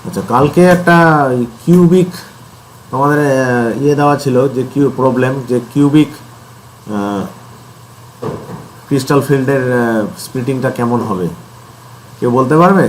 আচ্ছা, কালকে একটা কিউবিক আমাদের ইয়ে দেওয়া ছিল, যে প্রবলেম, যে কিউবিক ক্রিস্টাল ফিল্ডের স্প্লিটিংটা কেমন হবে, কেউ বলতে পারবে?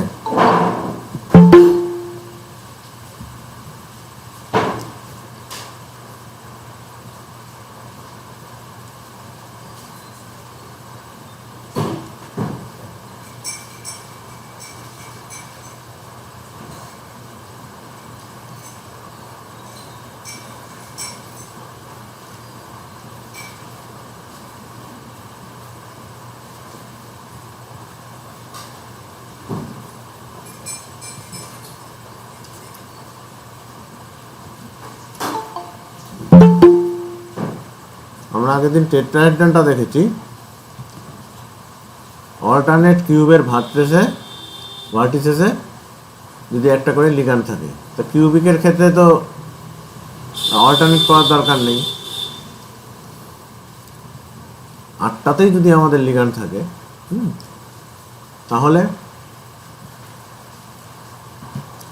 আমরা আগের দিন টেট্রাহেড্রনটা দেখেছি, অল্টারনেট কিউবের ভার্টিসেসে যদি একটা করে লিগ্যান্ড থাকে, তো কিউবিকের ক্ষেত্রে তো অল্টারনেট করার দরকার নেই, 8টাতেই যদি আমাদের লিগ্যান্ড থাকে, তাহলে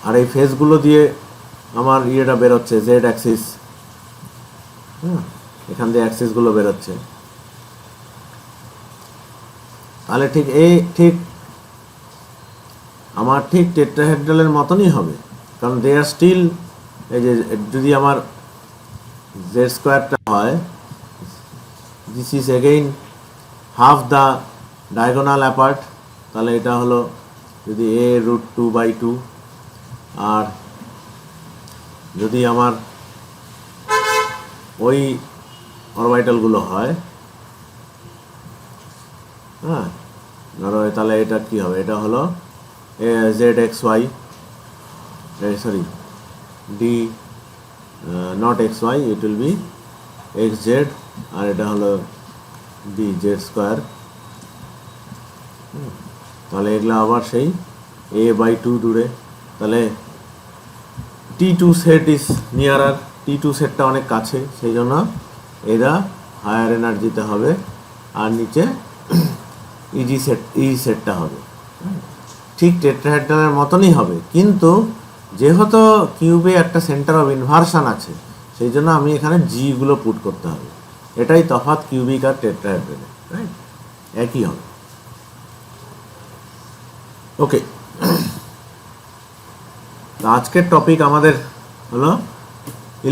আর এই ফেজগুলো দিয়ে আমার ইয়েটা বেরোচ্ছে, জেড অ্যাক্সিস, এখান দিয়ে অ্যাক্সিসগুলো বেরোচ্ছে, তাহলে ঠিক আমার ঠিক টেট্রাহেড্রালের মতনই হবে, কারণ দে আর স্টিল, এই যে যদি আমার জেড স্কোয়ারটা হয়, this is again half the diagonal apart, তাহলে এটা হলো যদি a√2/2, আর যদি আমার ওই অরবিটালগুলো হয়, ধরো, তাহলে এটা কি হবে, এটা হলো ZXY, sorry, D not XY, it will be XZ, আর এটা হলো DZ², তাহলে এগুলো আবার সেই a/2 দূরে, তাহলে T2 সেট ইজ নিয়ারার, T2 সেটটা অনেক কাছে, সেই জন্য এরা হায়ার এনার্জিতে হবে, আর নিচে ই সেটটা হবে, ঠিক টেট্রাহেড্রনের মতনই হবে, কিন্তু যেহেতু কিউবে একটা সেন্টার অফ ইনভার্সন আছে, সেই জন্য আমি এখানে জিগুলো পুট করতে হবে, এটাই তফাৎ কিউবিক আর টেট্রাহেড্রনে, রাইট, একই হবে। ওকে, আজকের টপিক আমাদের হলো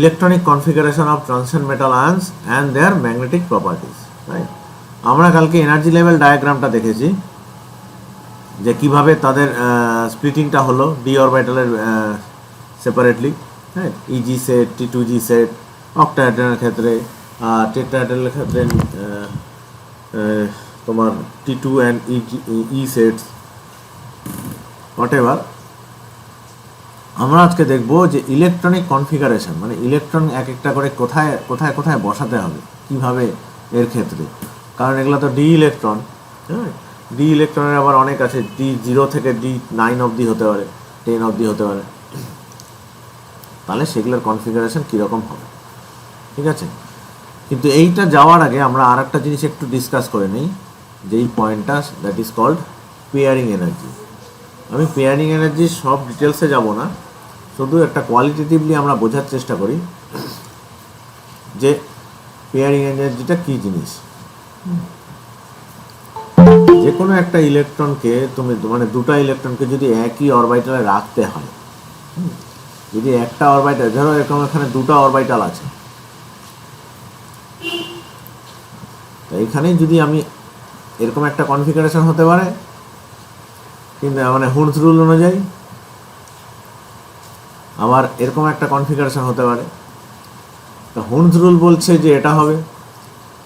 electronic configuration of transition metal ions and their magnetic properties, right. আমরা কালকে এনার্জি লেভেল ডায়াগ্রামটা দেখেছি, যে কিভাবে তাদের স্প্লিটিংটা হলো ডি অরবিটালের সেপারেটলি, হ্যাঁ, ইজি সেট, T2G সেট অক্টাহেড্রনের ক্ষেত্রে, আর টেট্রাহেড্রালের ক্ষেত্রে তোমার T2 and E sets, what ever. আমরা আজকে দেখব যে ইলেকট্রনিক কনফিগারেশন, মানে ইলেকট্রন এক একটা করে কোথায় কোথায় কোথায় বসাতে হবে, কিভাবে এর ক্ষেত্রে, কারণ এগুলো তো ডি ইলেকট্রন, হ্যাঁ, ডি ইলেকট্রনের আবার অনেক আছে, D0 থেকে D9 অবধি হতে পারে, 10 অবধি হতে পারে, তাহলে সেগুলোর কনফিগারেশন কীরকম হবে, ঠিক আছে। কিন্তু এইটা যাওয়ার আগে আমরা আর একটা জিনিস একটু ডিসকাস করে নিই, যেই পয়েন্টটা, that is called pairing energy. আমি পেয়ারিং এনার্জির সব ডিটেলসে যাব না, শুধু একটা কোয়ালিটেটিভলি আমরা বোঝার চেষ্টা করি যে পেয়ারিং এনার্জিটা কী জিনিস। যে কোনো একটা ইলেকট্রনকে তুমি, মানে দুটো ইলেকট্রনকে যদি একই অরবিটালে রাখতে হয়, যদি একটা অরবিটাল, ধরো এরকম এখানে দুটো অরবিটাল আছে, তো এখানে যদি আমি এরকম একটা কনফিগারেশন হতে পারে, কিন্তু মানে হুডস রুল অনুযায়ী, আবার এরকম একটা কনফিগারেশন হতে পারে, তো হুডস রুল বলছে যে এটা হবে,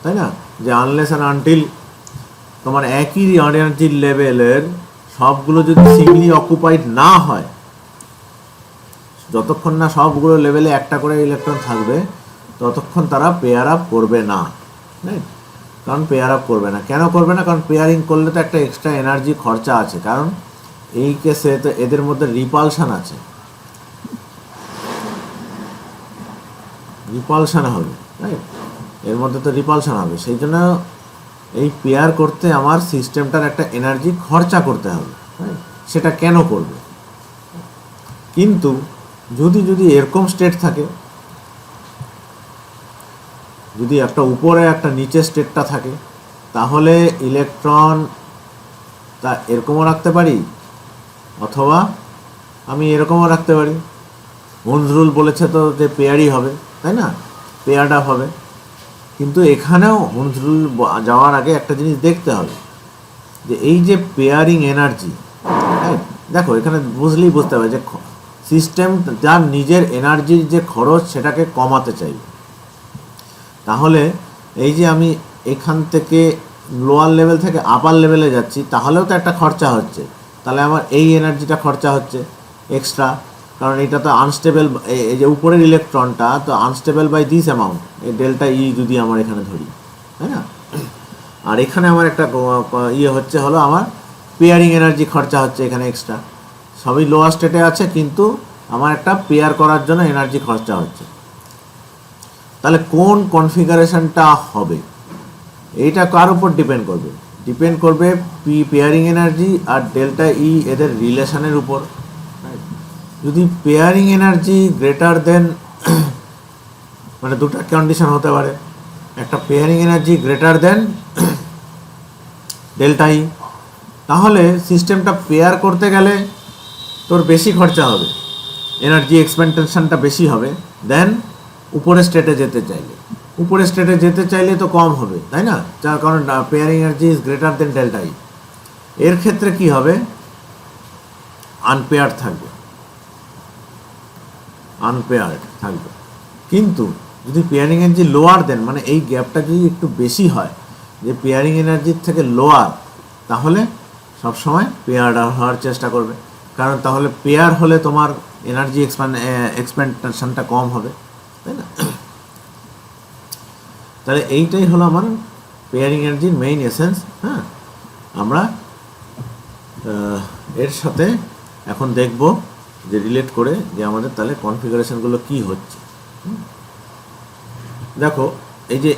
তাই না, যে আনলেস অ্যান্ড আনটিল তোমার একই এনার্জি লেভেলের সবগুলো যদি সিঙ্গলি অকুপাইড না হয়, যতক্ষণ না সবগুলো লেভেলে একটা করে ইলেকট্রন থাকবে, ততক্ষণ তারা পেয়ার আপ করবে না, রাইট। কারণ পেয়ার আপ করবে না, কেন করবে না, কারণ পেয়ারিং করলে তো একটা এক্সট্রা এনার্জি খরচা আছে, কারণ এই কেসে তো এদের মধ্যে রিপালশন আছে, রিপালশন হবে, রাইট, এর মধ্যে তো রিপালশন হবে, সেই জন্য এই পেয়ার করতে আমার সিস্টেমটার একটা এনার্জি খরচা করতে হবে, রাইট। সেটা কেন করবে, কিন্তু যদি যদি এরকম স্টেট থাকে, যদি একটা উপরে একটা নিচে স্টেটটা থাকে, তাহলে ইলেকট্রন তা এরকমও রাখতে পারি, অথবা আমি এরকমও রাখতে পারি। হোনস রুল বলেছে তো যে পেয়ারই হবে, তাই না, পেয়ারড আপ হবে। কিন্তু এখানেও হোনস রুল যাওয়ার আগে একটা জিনিস দেখতে হবে, যে এই যে পেয়ারিং এনার্জি, দেখো এখানে বুঝলেই বুঝতে হবে যে সিস্টেম যার নিজের এনার্জির যে খরচ সেটাকে কমাতে চাইবে। তাহলে এই যে আমি এখান থেকে লোয়ার লেভেল থেকে আপার লেভেলে যাচ্ছি, তাহলেও তো একটা খরচা হচ্ছে। তাহলে আমার এই এনার্জিটা খরচা হচ্ছে এক্সট্রা, কারণ এটা তো আনস্টেবল। এই যে উপরের ইলেকট্রনটা তো আনস্টেবল বাই দিস অ্যামাউন্ট, এই ডেল্টা ই যদি আমার এখানে ধরি, তাই না। আর এখানে আমার একটা হচ্ছে হলো আমার পেয়ারিং এনার্জি খরচা হচ্ছে এখানে এক্সট্রা। সবই লোয়ার স্টেটে আছে, কিন্তু আমার একটা পেয়ার করার জন্য এনার্জি খরচা হচ্ছে। তাহলে কোন কনফিগারেশনটা হবে এইটা কার উপর ডিপেন্ড করবে? ডিপেন্ড করবে পেয়ারিং এনার্জি আর ডেল্টা ই এদের রিলেশনের উপর। যদি পেয়ারিং এনার্জি গ্রেটার দেন, মানে দুটো কন্ডিশন হতে পারে, একটা pairing energy greater than delta ই, তাহলে সিস্টেমটা পেয়ার করতে গেলে তোর বেশি খরচা হবে, এনার্জি এক্সপেন্টেশনটা বেশি হবে দেন উপরের স্টেটে যেতে চাইলে। উপরের স্টেটে যেতে চাইলে তো কম হবে, তাই না, যার কারণ pairing energy is greater than delta ই। এর ক্ষেত্রে কি হবে? আনপেয়ার্ড থাকবে, আনপেয়ার্ড থাকবে। কিন্তু যদি পেয়ারিং এনার্জি লোয়ার দেন, মানে এই গ্যাপটা যদি একটু বেশি হয়, যে পেয়ারিং এনার্জির থেকে লোয়ার, তাহলে সবসময় পেয়ার্ড হওয়ার চেষ্টা করবে, কারণ তাহলে পেয়ার হলে তোমার এনার্জি এক্সপেন্টেশনটা কম হবে, তাই না। তাহলে এইটাই হলো আমার পেয়ারিং এনার্জির মেইন এসেন্স। হ্যাঁ, আমরা এর সাথে এখন দেখব যে রিলেট করে যে আমাদের তাহলে কনফিগারেশনগুলো কি হচ্ছে। দেখো এই যে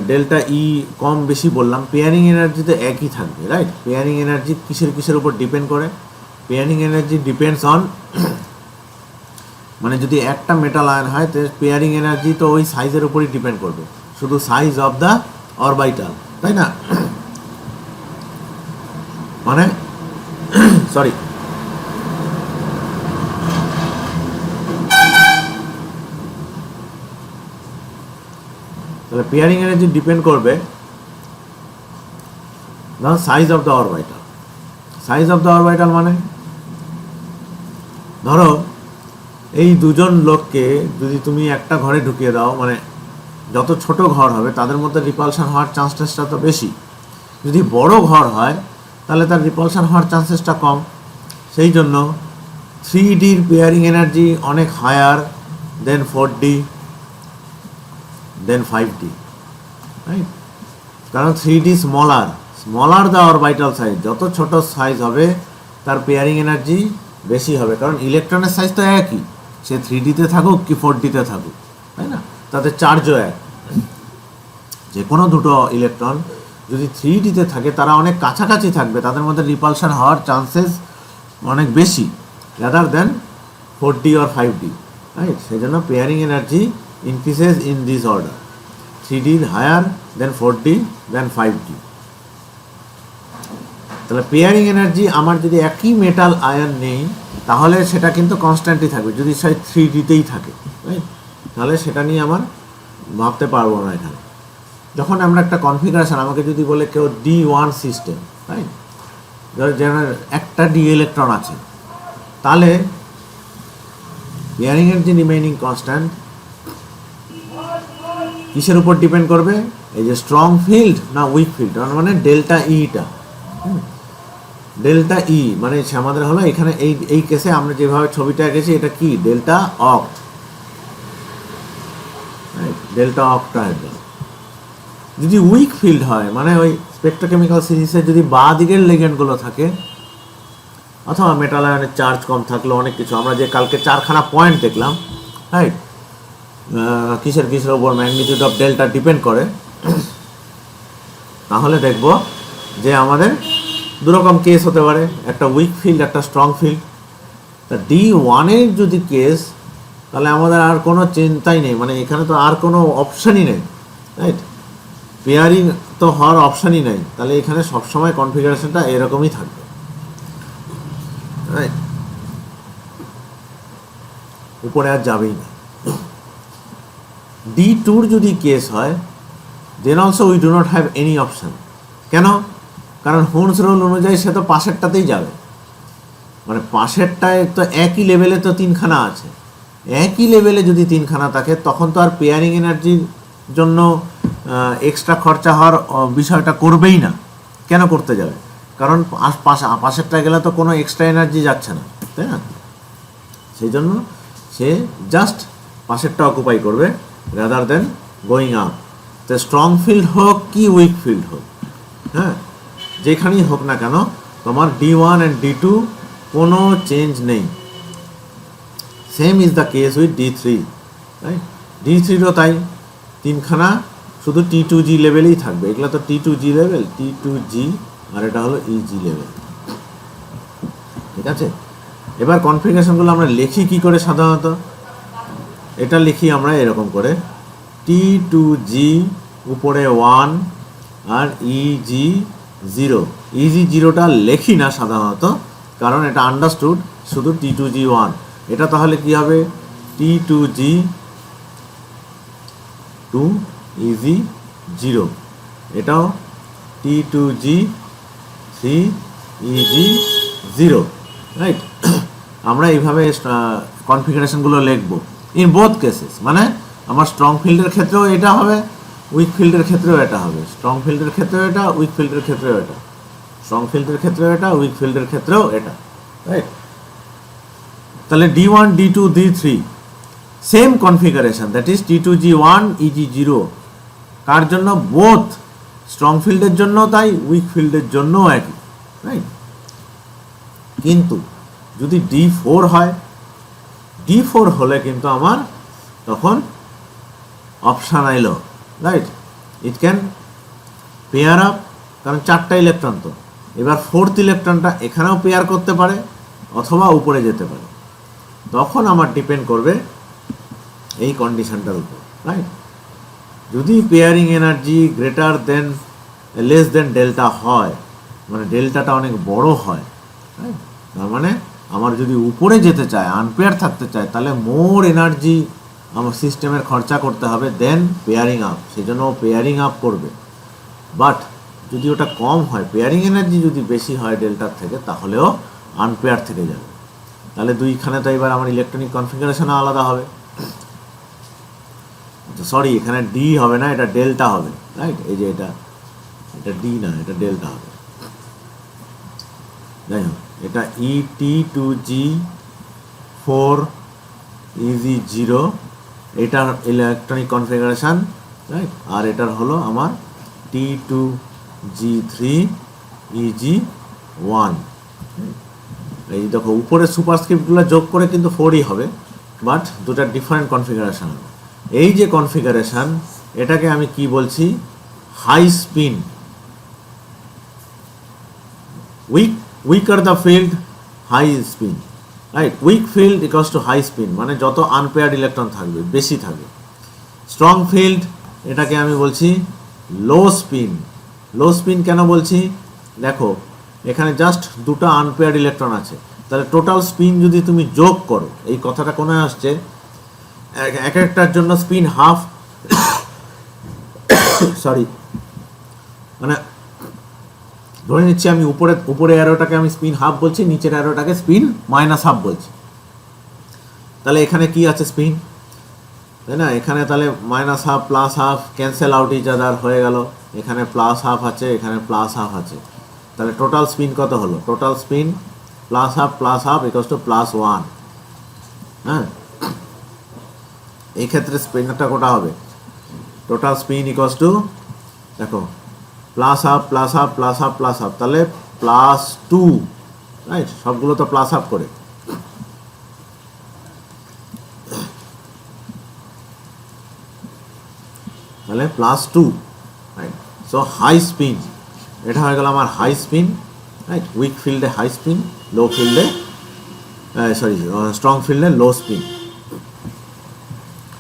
ডেল্টা ই কম বেশি বললাম, পেয়ারিং এনার্জিতে একই থাকবে, রাইট। পেয়ারিং এনার্জি কিসের উপর ডিপেন্ড করে? পেয়ারিং এনার্জি ডিপেন্ডস অন, মানে যদি একটা মেটাল আয়ন হয় তো পেয়ারিং এনার্জি তো ওই সাইজের উপরই ডিপেন্ড করবে, শুধু সাইজ অফ দ্য অরবিটাল, তাই না। মানে সরি, তাহলে পেয়ারিং এনার্জি ডিপেন্ড করবে size of the orbital. Size of the orbital মানে ধরো এই দুজন লোককে যদি তুমি একটা ঘরে ঢুকিয়ে দাও, মানে যত ছোট ঘর হবে তাদের মধ্যে রিপালশন হওয়ার চান্সেসটা তো বেশি। যদি বড় ঘর হয় তাহলে তার রিপালশন হওয়ার চান্সেসটা কম। সেই জন্য 3Dর পেয়ারিং এনার্জি অনেক higher then 4D then 5D, right. কারণ 3D smaller the orbital size, যত ছোট সাইজ হবে তার পেয়ারিং এনার্জি বেশি হবে, কারণ ইলেকট্রনের সাইজ তো একই, সে 3Dতে থাকুক কি 4Dতে থাকুক, তাই না, তাদের চার্জও এক। যে কোনো দুটো ইলেকট্রন যদি 3Dতে থাকে তারা অনেক কাছাকাছি থাকবে, তাদের মধ্যে রিপালশন হওয়ার চান্সেস অনেক বেশি rather than 4D or 5D, right. সেই জন্য pairing energy increases in this order, 3D higher then 4D then 5D। তাহলে পেয়ারিং এনার্জি আমার যদি একই মেটাল আয়ন নেই তাহলে সেটা কিন্তু কনস্ট্যান্টই থাকবে, যদি সেই 3Dতেই থাকে, রাইট। তাহলে সেটা নিয়ে আমার ভাবতে পারবো না এখানে। যখন আমরা একটা কনফিগারেশন, আমাকে যদি বলে কেউ D1 সিস্টেম, রাইট, যেন একটা ডি ইলেকট্রন আছে, তাহলে পেয়ারিং এনার্জি রিমেইনিং কনস্ট্যান্ট কিসের উপর ডিপেন্ড করবে? এই যে স্ট্রং ফিল্ড না উইক ফিল্ড, মানে ডেল্টা ইটা। ডেল্টা ই মানে আমাদের হলো এখানে এই কেসে আমরা যেভাবে ছবিটা এঁকেছি এটা কি ডেল্টা অক, ডেল্টা অকটা। যদি উইক ফিল্ড হয় মানে ওই স্পেকট্রোকেমিক্যাল সিরিজে যদি বাঁ দিকের লিগ্যান্ডগুলো থাকে, অথবা মেটাল আয়নের চার্জ কম থাকলো, অনেক কিছু আমরা যে কালকে 4খানা পয়েন্ট দেখলাম, রাইট, কিসের উপর ম্যাগনিটিউড অফ ডেল্টা ডিপেন্ড করে, তাহলে দেখব যে আমাদের দুরকম কেস হতে পারে, একটা উইক ফিল্ড একটা স্ট্রং ফিল্ড। তা D1-এর যদি কেস, তাহলে আমাদের আর কোনো চিন্তাই নেই, মানে এখানে তো আর কোনো অপশানই নেই, রাইট? পেয়ারিং তো হওয়ার অপশানই নেই, তাহলে এখানে সবসময় কনফিগারেশনটা এরকমই থাকবে, রাইট? উপরে আর যাবেই না। D2-র যদি কেস হয়, then also we do not have any option. কেন? কারণ হোনস রুল অনুযায়ী সে তো পাশেরটাতেই যাবে, মানে পাশেরটায় তো একই লেভেলে তো তিনখানা আছে, একই লেভেলে যদি তিনখানা থাকে তখন তো আর পেয়ারিং এনার্জির জন্য এক্সট্রা খরচা হওয়ার বিষয়টা করবেই না। কেন করতে যাবে? কারণ পাশেরটায় গেলে তো কোনো এক্সট্রা এনার্জি যাচ্ছে না, তাই না? সেই জন্য সে জাস্ট পাশেরটা অকুপাই করবে রাদার দেন গোয়িং আপ। তো স্ট্রং ফিল্ড হোক কি উইক ফিল্ড হোক, হ্যাঁ, যেখানেই হোক না কেন, তোমার D1 অ্যান্ড D2 কোনো চেঞ্জ নেই। Same is the case with D3, right? D3-রও তাই, তিনখানা শুধু T2G লেভেলেই থাকবে। এগুলো তো T2G লেভেল, T2G, আর এটা হলো EG লেভেল, ঠিক আছে? এবার কনফিগারেশনগুলো আমরা লিখি কি করে? সাধারণত এটা লিখি আমরা এরকম করে, T2G উপরে 1 আর EG 0। EG 0টা লেখি না সাধারণত, কারণ এটা আন্ডারস্টুড শুধু T2G 1। এটা তাহলে কি হবে? T2G 2 EG 0, এটাও T2G 3 EG 0, রাইট? আমরা এইভাবে কনফিগারেশনগুলো লিখব ইন বোথ কেসেস, মানে আমার স্ট্রং ফিল্ডের ক্ষেত্রেও এটা হবে, উইক ফিল্ডের ক্ষেত্রেও এটা হবে। স্ট্রং ফিল্ডের ক্ষেত্রেও এটা, উইক ফিল্ডের ক্ষেত্রেও এটা, স্ট্রং ফিল্ডের ক্ষেত্রেও এটা, উইক ফিল্ডের ক্ষেত্রেও এটা, রাইট? তাহলে D1, D2, D3 same configuration, that is T2G 1 EG 0। কার জন্য? বোথ, স্ট্রং ফিল্ডের জন্য তাই, উইক ফিল্ডের জন্যও একই, রাইট? কিন্তু যদি D4 হয়, D4 হলে কিন্তু আমার তখন অপশান আইলো, right? It can pair up, কারণ 4টা ইলেকট্রন তো। এবার 4th ইলেকট্রনটা এখানেও পেয়ার করতে পারে অথবা উপরে যেতে পারে, তখন আমার ডিপেন্ড করবে এই কন্ডিশনটার উপর, রাইট? যদি pairing energy greater than less than delta হয়, মানে ডেল্টাটা অনেক বড় হয়, রাইট? তার মানে আমার যদি উপরে যেতে চায়, আনপেয়ার থাকতে চায়, তাহলে মোর এনার্জি আমার সিস্টেমের খরচা করতে হবে দেন পেয়ারিং আপ, সেই জন্য ও পেয়ারিং আপ করবে। বাট যদি ওটা কম হয়, পেয়ারিং এনার্জি যদি বেশি হয় ডেল্টার থেকে, তাহলেও আনপেয়ার থেকে যাবে। তাহলে দুইখানে তো এবার আমার ইলেকট্রনিক কনফিগারেশনও আলাদা হবে। সরি, এখানে ডি হবে না, এটা ডেল্টা হবে, রাইট? এই যে এটা ডি না, এটা ডেল্টা হবে। যাই হোক, এটা ET2G 4 EG 0, এটার ইলেকট্রনিক কনফিগারেশান, রাইট? আর এটার হলো আমার T2G 3 EG 1। এই দেখো, উপরে সুপারস্ক্রিপ্টগুলো যোগ করে কিন্তু 4ই হবে, বাট দুটা ডিফারেন্ট কনফিগারেশান হবে। এই যে কনফিগারেশান, এটাকে আমি কি বলছি? High spin. Weaker the field, high spin, right? Weak field equals to high spin, মানে যত আনপেয়ার্ড ইলেকট্রন থাকবে বেশি থাকবে। স্ট্রং ফিল্ড, এটাকে আমি বলছি লো স্পিন। লো স্পিন কেন বলছি? দেখো, এখানে জাস্ট দুটো আনপেয়ার্ড ইলেকট্রন আছে, তাহলে টোটাল স্পিন যদি তুমি যোগ করো, এই কথাটা কোনো আসছে, এক একটার জন্য স্পিন হাফ, সরি, মানে ধরে নিচ্ছি আমি উপরে অ্যারোটাকে আমি স্পিন হাফ বলছি, নিচের অ্যারোটাকে স্পিন -হাফ বলছি। তাহলে এখানে কি আছে? স্পিন, তাই না? এখানে তাহলে -half +half cancel out each other হয়ে গেল। এখানে +হাফ আছে, এখানে +হাফ আছে, তাহলে টোটাল স্পিন কত হলো? Total spin +half equals to +1। হ্যাঁ, এই ক্ষেত্রে স্পিনটা কোটা হবে? টোটাল স্পিন ইকুয়ালস টু, দেখো, +হাফ +হাফ, তাহলে +2, রাইট? সবগুলো তো +হাফ করে, তাহলে +2, রাইট? সো হাই স্পিন, এটা হয়ে গেল আমার হাই স্পিন, রাইট? উইক ফিল্ডে হাই স্পিন, লো ফিল্ডে স্ট্রং ফিল্ডে লো স্পিন।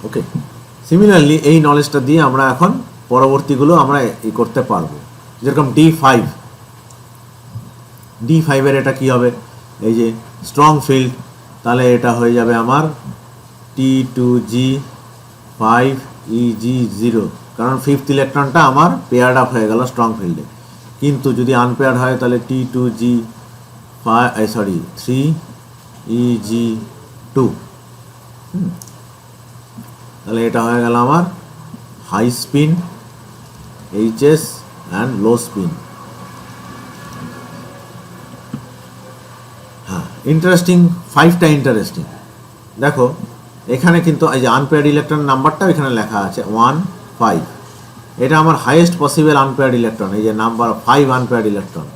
ওকে, সিমিলারলি এই নলেজটা দিয়ে আমরা এখন পরবর্তীগুলো আমরা করতে পারবো। যেরকম D5 এটা কি হবে, এই যে স্ট্রং ফিল্ড, তাহলে এটা হয়ে যাবে আমার T2G5EG0, কারণ ফিফথ ইলেকট্রনটা আমার পেয়ার্ড আপ হয়ে গেল স্ট্রং ফিল্ডে। কিন্তু যদি আনপেয়ার্ড হয় তাহলে T2G3EG2, তাহলে এটা হয়ে গেল আমার high spin HS and low spin. হ্যাঁ, ইন্টারেস্টিং, 5টা ইন্টারেস্টিং। দেখো এখানে কিন্তু এই যে আনপেয়ার্ড ইলেকট্রন নাম্বারটাও এখানে লেখা আছে 1, 5, এটা আমার হাইয়েস্ট পসিবল আনপেয়ার্ড ইলেকট্রন, এই যে নাম্বার 5 আনপেয়ার্ড ইলেকট্রন।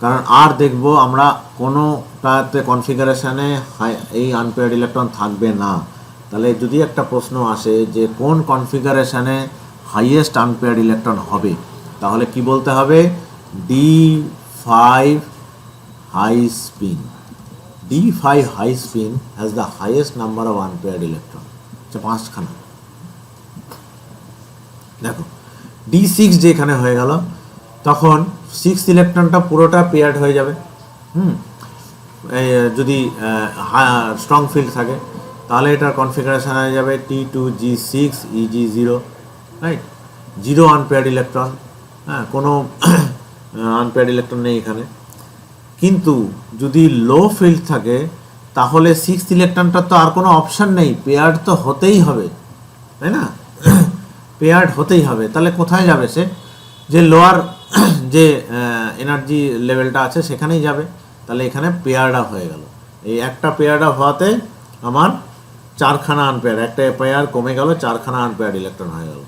কারণ আর দেখবো আমরা কোনোটাতে কনফিগারেশনে এই আনপেয়ার্ড ইলেকট্রন থাকবে না। তাহলে যদি একটা প্রশ্ন আসে যে কোন কনফিগারেশনে হাইয়েস্ট আনপেয়ার্ড ইলেকট্রন হবে, তাহলে কি বলতে হবে, D5 high spin. D5 high spin has the highest number of unpaired electron, আচ্ছা 5খানা। দেখো D6 যে এখানে হয়ে গেল, তখন 6th ইলেকট্রনটা পুরোটা পেয়ার্ড হয়ে যাবে। যদি স্ট্রং ফিল্ড থাকে তাহলে এটার কনফিগারেশন হয়ে যাবে T2G6EG0, রাইট, 0 আনপেয়ার্ড ইলেকট্রন, হ্যাঁ, কোনো আনপেয়ার্ড ইলেকট্রন নেই এখানে। কিন্তু যদি লো ফিল্ড থাকে তাহলে 6th ইলেকট্রনটা তো আর কোনো অপশান নেই, পেয়ার্ড তো হতেই হবে, তাই না, পেয়ার্ড হতেই হবে। তাহলে কোথায় যাবে সে, যে লোয়ার যে এনার্জি লেভেলটা আছে সেখানেই যাবে। তাহলে এখানে পেয়ার্ড আপ হয়ে গেল। এই একটা পেয়ার্ড আপ হওয়াতে আমার 4খানা আনপেয়ার্ড, একটা পেয়ার কমে গেল, 4খানা আনপেয়ার্ড ইলেকট্রন হয়ে গেল।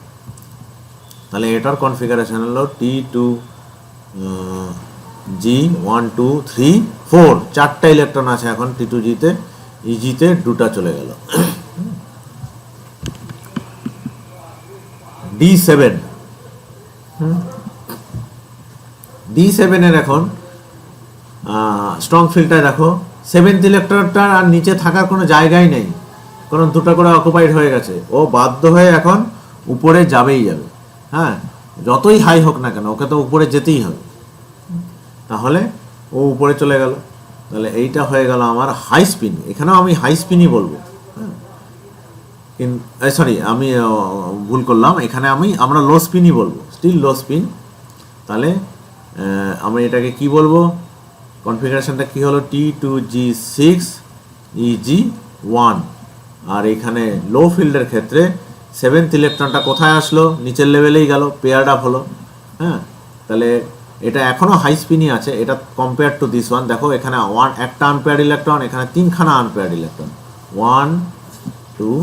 তাহলে এটার কনফিগারেশন হলো T2G1, 2, 3, 4, 4টা ইলেকট্রন আছে এখন T2Gতে, EGতে 2টা চলে গেল। D7 এর এখন স্ট্রং ফিল্ডটা দেখো, 7th ইলেকট্রনটা আর নিচে থাকার কোনো জায়গাই নেই, কারণ 2টা করে অকুপাইড হয়ে গেছে। ও বাধ্য হয়ে এখন উপরে যাবেই যাবে, হ্যাঁ, যতই হাই হোক না কেন ওকে তো উপরে যেতেই হবে। তাহলে ও উপরে চলে গেল। তাহলে এইটা হয়ে গেল আমার হাই স্পিন। এখানেও আমি হাই স্পিনই বলবো, সরি আমি ভুল করলাম, এখানে আমরা লো স্পিনই বলবো, স্টিল লো স্পিন। তাহলে আমি এটাকে কি বলবো, কনফিগারেশনটা কি হলো, T2G6EG1। আর এখানে লো ফিল্ডের ক্ষেত্রে 7th ইলেকট্রনটা কোথায় আসলো, নিচের লেভেলেই গেল, পেয়ার্ড আপ হলো। হ্যাঁ, তাহলে এটা এখনও হাই স্পিনই আছে, এটা কম্পেয়ার টু দিস ওয়ান। দেখো এখানে একটা আনপেয়ার্ড ইলেকট্রন, এখানে 3খানা আনপেয়ার্ড ইলেকট্রন, 1, 2,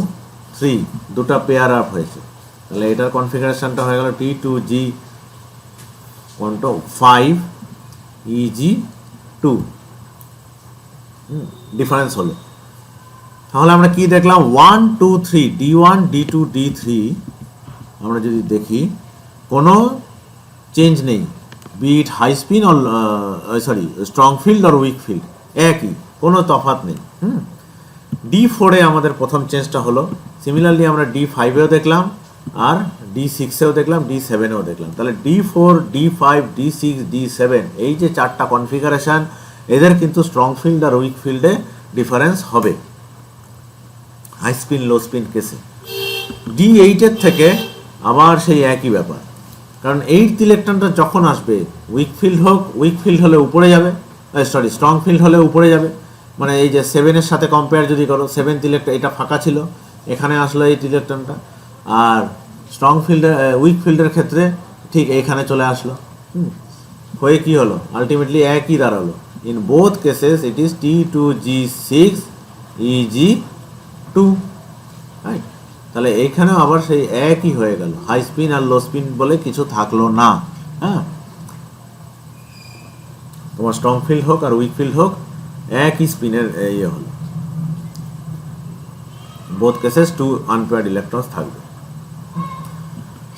3, 2টা পেয়ার আপ হয়েছে। তাহলে এটার কনফিগারেশনটা হয়ে গেল T2G5EG2, ডিফারেন্স হলো। তাহলে আমরা কি দেখলাম, 1, 2, 3, D1, D2, D3 আমরা যদি দেখি কোনো চেঞ্জ নেই, be it high spin or strong field or weak field, একই, কোনো তফাৎ নেই। D4-এ আমাদের প্রথম চেঞ্জটা হলো। সিমিলারলি আমরা D5-এও দেখলাম, আর D6-এও দেখলাম, D7-এও দেখলাম। তাহলে D4, D5, D6, D7 এই যে 4টা কনফিগারেশান, এদের কিন্তু স্ট্রং ফিল্ড আর উইক ফিল্ডে ডিফারেন্স হবে হাই স্পিন লো স্পিন কেসে। D8-এর থেকে আবার সেই একই ব্যাপার, কারণ 8th ইলেকট্রনটা যখন আসবে, উইক ফিল্ড হলে উপরে যাবে, স্ট্রং ফিল্ড হলে উপরে যাবে। মানে এই যে 7-এর সাথে কম্পেয়ার যদি করো, 7th ইলেকট্রন এটা ফাঁকা ছিল, এখানে আসলো 8th ইলেকট্রনটা, আর স্ট্রং ফিল্ডের উইক ফিল্ডের ক্ষেত্রে ঠিক এইখানে চলে আসলো। হয়ে কি হলো, আলটিমেটলি একই দাঁড়ালো। In both cases it is T2G6EG2, right. তাহলে এইখানেও আবার সেই একই হয়ে গেল, হাই স্পিন আর লো স্পিন বলে কিছু থাকলো না। হ্যাঁ, তোমার স্ট্রং ফিল্ড হোক আর উইক ফিল্ড হোক, একই স্পিনের ইয়ে হলো। বোথ কেসেস 2 আনপেয়ার্ড ইলেকট্রনস থাকবে।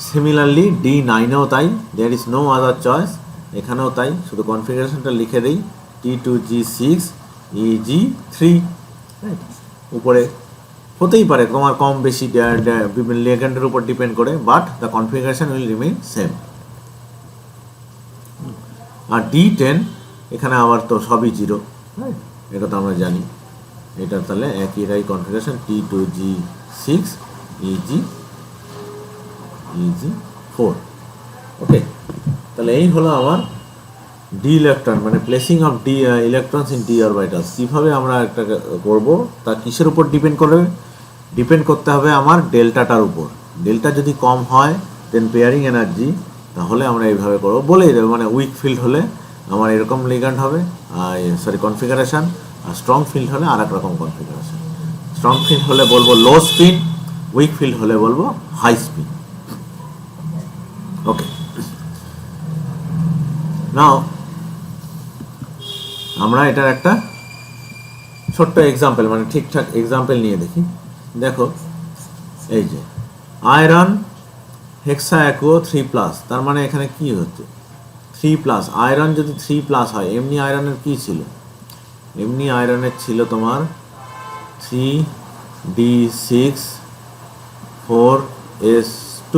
সিমিলারলি D9-এও তাই, there is no other choice, এখানেও তাই, শুধু কনফিগারেশনটা লিখে দিই, T2G6EG3, রাইট, উপরে হতেই পারে তোমার কম বেশি বিভিন্ন লিগ্যান্ডের উপর ডিপেন্ড করে, but the configuration will remain same. আর D10 এখানে আবার তো সবই জিরো, রাইট, এটা তো আমরা জানি। এটা তাহলে একই কনফিগারেশন T2G6 EG4। ওকে, তাহলে এই হলো আমার ডি ইলেকট্রন, মানে placing of D electrons in D orbitals. কীভাবে আমরা একটা করবো, তা কিসের উপর ডিপেন্ড করবে? ডিপেন্ড করতে হবে আমার ডেল্টাটার উপর। ডেল্টা যদি কম হয় দেন পেয়ারিং এনার্জি, তাহলে আমরা এইভাবে করবো, বলেই দেবো। মানে উইক ফিল্ড হলে আমার এরকম লিগ্যান্ড হবে, কনফিগারেশন, আর স্ট্রং ফিল্ড হলে আর এক রকম কনফিগারেশন। স্ট্রং ফিল্ড হলে বলবো লো স্পিন, উইক ফিল্ড হলে বলবো হাই স্পিন। ওকে, নাও আমরা এটার একটা ছোট্ট এক্সাম্পল, মানে ঠিকঠাক এক্সাম্পল নিয়ে দেখি। দেখো এই যে আয়রন হেক্সা অ্যাকুও 3+, তার মানে এখানে কি হচ্ছে 3+। আয়রন যদি 3+ হয়, এমনি আয়রনের কি ছিল? এমনি আয়রনের ছিল তোমার 3D6 4S2।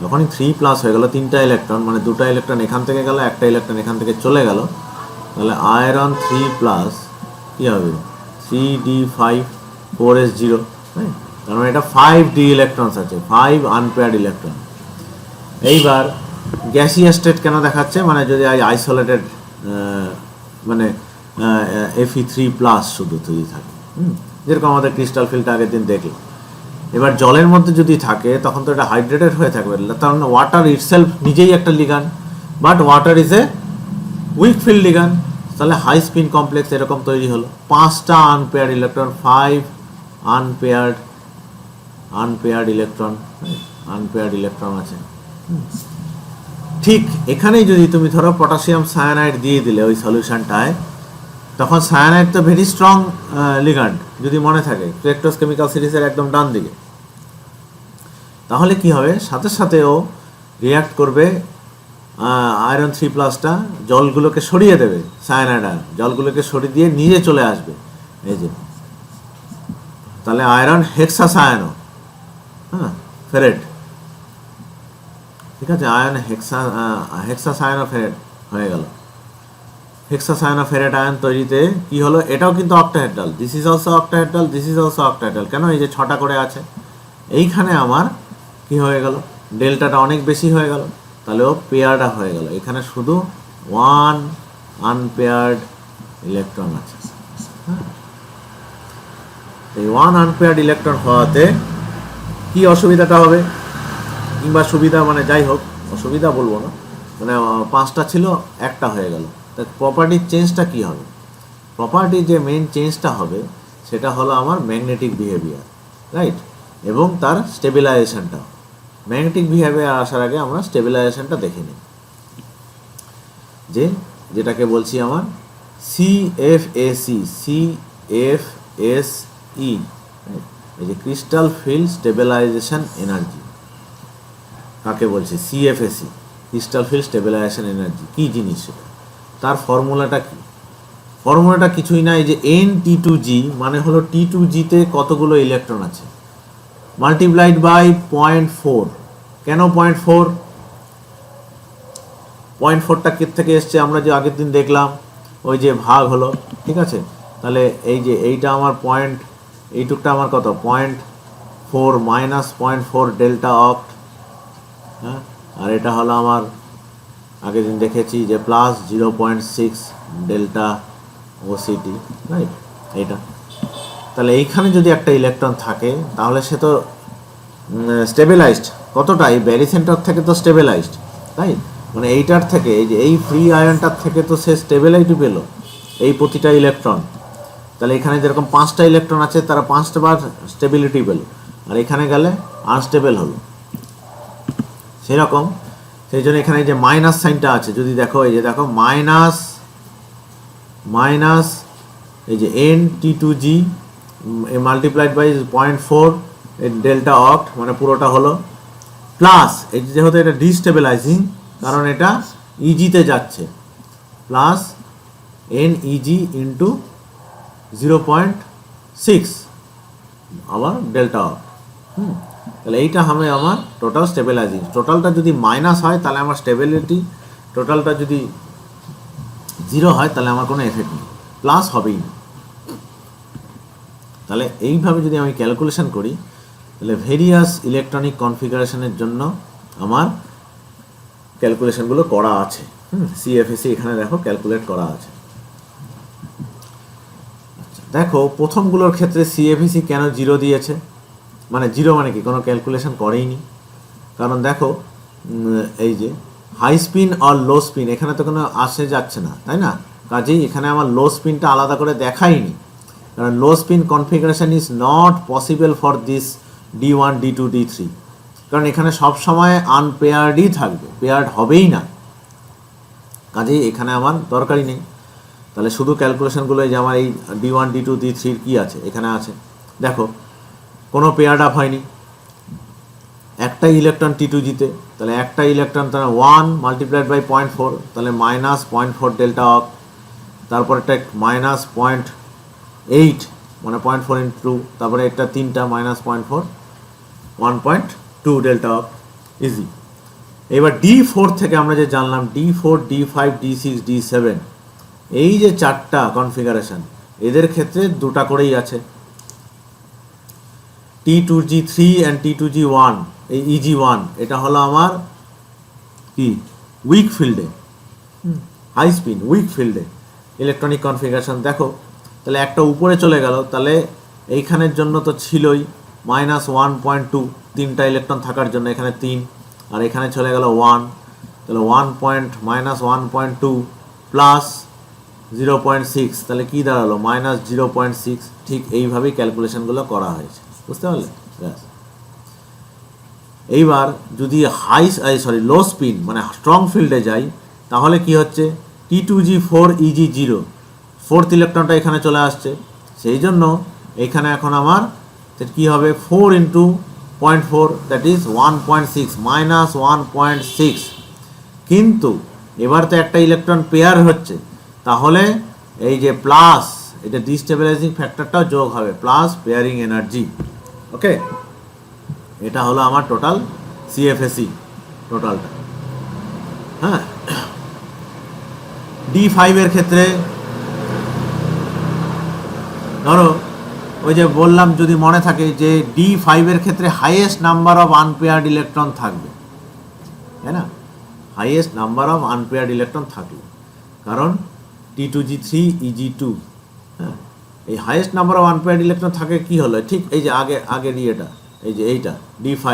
যখনই 3+ হয়ে গেল, 3টা ইলেকট্রন, মানে 2টা ইলেকট্রন এখান থেকে গেল, একটা ইলেকট্রন এখান থেকে চলে গেল, তাহলে আয়রন 3+ কী হবে? 3D5 4S0। হ্যাঁ, তার মানে এটা 5D ইলেকট্রনস আছে, 5 আনপেয়ার্ড ইলেকট্রন। এইবার গ্যাসিয়াস স্টেট কেন দেখাচ্ছে? মানে যদি আইসোলেটেড মানে Fe3+ শুধু তৈরি থাকে, যেরকম আমাদের ক্রিস্টাল ফিল্ডটা আগের দিন দেখলাম। এবার জলের মধ্যে যদি থাকে তখন তো এটা হাইড্রেটেড হয়ে থাকবে, কারণ ওয়াটার ইটসেলফ নিজেই একটা লিগান, but water is a week field লিগান। তাহলে হাই স্পিন কমপ্লেক্স এরকম তৈরি হলো, 5টা আনপেয়ার্ড ইলেকট্রন, 5 আনপেয়ার্ড ইলেকট্রন আছে। ঠিক এখানেই যদি তুমি ধরো পটাশিয়াম সায়ানাইড দিয়ে দিলে ওই সলিউশনটায়, তখন সায়ানাইড তো ভেরি স্ট্রং লিগান্ড, যদি মনে থাকে ক্রেক্টোস কেমিক্যাল সিরিজের একদম ডান দিকে, তাহলে কি হবে? সাথে সাথে ও রিয়াক্ট করবে, আয়রন 3+টা জলগুলোকে সরিয়ে দেবে, সায়ানাইড জলগুলোকে সরিয়ে দিয়ে নিজে চলে আসবে, এই যে, তাহলে আয়রন হেক্সাসায়ানো, হ্যাঁ, ফেরেট, ঠিক আছে, আয়রন হেক্সাসায়ানো ফেরেট হয়ে গেল। হেক্সাসায়ানোফেরেট আয়ন তৈরিতে কি হলো? এটাও কিন্তু octahedral, this is also octahedral, this is also octahedral. কেন? এই যে 6টা করে আছে। এইখানে আমার কি হয়ে গেল? ডেল্টাটা অনেক বেশি হয়ে গেল, তাহলে ও পেয়ারটা হয়ে গেল। এখানে শুধু 1 আনপেয়ার্ড ইলেকট্রন আছে। এই 1 আনপেয়ার্ড ইলেকট্রন হওয়াতে কি অসুবিধাটা হবে, কিংবা সুবিধা, মানে যাই হোক, অসুবিধা বলবো না, মানে 5টা ছিল, একটা হয়ে গেল। তা প্রপার্টির চেঞ্জটা কী হবে? প্রপার্টির যে মেইন চেঞ্জটা হবে সেটা হলো আমার ম্যাগনেটিক বিহেভিয়ার, রাইট, এবং তার স্টেবিলাইজেশনটা। ম্যাগনেটিক বিহেভিয়ার আসার আগে আমরা স্টেবিলাইজেশনটা দেখে নিই, যেটাকে বলছি আমার CFSE, এই যে ক্রিস্টাল ফিল্ড স্টেবিলাইজেশন এনার্জি, কাকে বলছে? CFSE, crystal field stabilisation energy. কী জিনিস সেটা? তার ফর্মুলাটা কি? ফর্মুলাটা কিছুই না, এই যে NT2G, মানে হলো T2G-তে কতগুলো ইলেকট্রন আছে, মাল্টিপ্লাইড বাই 0.4। কেন 0.4? 0.4টা কে থেকে এসছে? আমরা যে আগের দিন দেখলাম, ওই যে ভাগ হলো, ঠিক আছে। তাহলে এই যে এইটা আমার এইটুকটা আমার কত? 0.4 মাইনাস 0.4 ডেল্টা অক্ট, হ্যাঁ, আর এটা হলো আমার আগের দিন দেখেছি যে প্লাস 0.6 ডেল্টা OCT, রাইট, এইটা। তাহলে এইখানে যদি একটা ইলেকট্রন থাকে তাহলে সে তো স্টেবিলাইজড। কতটা? এই ব্যারি সেন্টার থেকে তো স্টেবিলাইজড, তাই, মানে এইটার থেকে, এই যে এই ফ্রি আয়নটার থেকে তো সে স্টেবিলাইটি পেল, এই প্রতিটা ইলেকট্রন। তাহলে এখানে যেরকম 5টা ইলেকট্রন আছে, তারা 5টা বার স্টেবিলিটি পেল, আর এখানে গেলে আনস্টেবল হলো। সেরকম, সেই জন্য এখানে যে মাইনাস সাইনটা আছে, যদি দেখো, এই যে দেখো মাইনাস এই যে NT2G মাল্টিপ্লাইড বাই 0.4 ডেল্টা অক্ট, মানে পুরোটা হলো, প্লাস এই যেহেতু এটা ডিস্টেবিলাইজিং, কারণ এটা ইজিতে যাচ্ছে, প্লাস NEG ইন্টু 0.6 আবার ডেল্টা অফ। তাহলে এইটা হবে আমার টোটাল স্টেবিলাইজিং। টোটালটা যদি মাইনাস হয় তাহলে আমার স্টেবিলিটি, টোটালটা যদি 0 হয় তাহলে আমার কোনো এফেক্ট নেই, প্লাস হবেই না। তাহলে এইভাবে যদি আমি ক্যালকুলেশন করি তাহলে ভেরিয়াস ইলেকট্রনিক কনফিগারেশনের জন্য আমার ক্যালকুলেশনগুলো করা আছে। সিএফএসি এখানে দেখো ক্যালকুলেট করা আছে। দেখো প্রথমগুলোর ক্ষেত্রে সিএফএসি কেন 0 দিয়েছে, মানে 0 মানে কি কোনো ক্যালকুলেশন করেইনি। কারণ দেখো এই যে হাই স্পিন আর লো স্পিন এখানে তো কোনো আসে যাচ্ছে না, তাই না? কাজেই এখানে আমার লো স্পিনটা আলাদা করে দেখাইনি, কারণ লো spin configuration is not possible for this D1 D2 D3, কারণ এখানে সব সময় আনপেয়ার্ডই থাকবে, পেয়ার্ড হবেই না। কাজেই এখানে আমার দরকারই নেই। তাহলে শুধু ক্যালকুলেশনগুলো যে আমার এই D1 D2 D3 কী আছে এখানে আছে, দেখো কোনো পেয়ার্ড আপ হয়নি, একটাই ইলেকট্রন T2 জিতে, তাহলে একটা ইলেকট্রন তাহলে 1 মাল্টিপ্লাইড বাই 0.4, তাহলে মাইনাস 0.4 ডেল্টা অফ। তারপর একটা -0.8 মানে 0.4 ইন্টু, তারপরে একটা তিনটা -0.4 1.2 ডেল্টা অফ, ইজি। এবার D4 থেকে আমরা যে জানলাম D4 D5 D6 D7, এই যে চারটা কনফিগারেশন এদের ক্ষেত্রে দুটা করেই আছে, T2G3 অ্যান্ড T2G1, এই EG1 এটা হলো আমার কি উইক ফিল্ডে, হাই স্পিন উইক ফিল্ডে ইলেকট্রনিক কনফিগারেশন। দেখো তাহলে একটা উপরে চলে গেল, তাহলে এইখানের জন্য তো ছিলই -1.2, তিনটা ইলেকট্রন থাকার জন্য এখানে 3, আর এখানে চলে গেল 1, তাহলে -1.2 প্লাস 0.6, তাহলে কি দাঁড়ালো -0.6। ঠিক এইভাবেই ক্যালকুলেশনগুলো করা হয়েছে, বুঝতে পারলে? এইবার যদি লো স্পিন মানে স্ট্রং ফিল্ডে যাই তাহলে কি হচ্ছে, T2G4 EG0, ফোর্থ ইলেকট্রনটা এখানে চলে আসছে, সেই জন্য এখানে এখন আমার কি হবে 4 ইন্টু 0.4 দ্যাট ইজ 1.6 -1.6। কিন্তু এবার তো একটা ইলেকট্রন পেয়ার হচ্ছে, তাহলে এই যে প্লাস এটা ডিস্টেবিলাইজিং ফ্যাক্টরটাও যোগ হবে, প্লাস পেয়ারিং এনার্জি। ওকে, এটা হলো আমার টোটাল সিএফএসি টোটালটা। হ্যাঁ, D5 এর ক্ষেত্রে ধরো ওই যে বললাম, যদি মনে থাকে যে D5 এর ক্ষেত্রে highest number of unpaired electron থাকবে, তাই না? Highest number of unpaired electron থাকবে, কারণ T2G3 EG2, হ্যাঁ, এই highest number of unpaired electron থাকে কি হলো, ঠিক এই যে আগের ইয়েটা, এই যে এইটা D5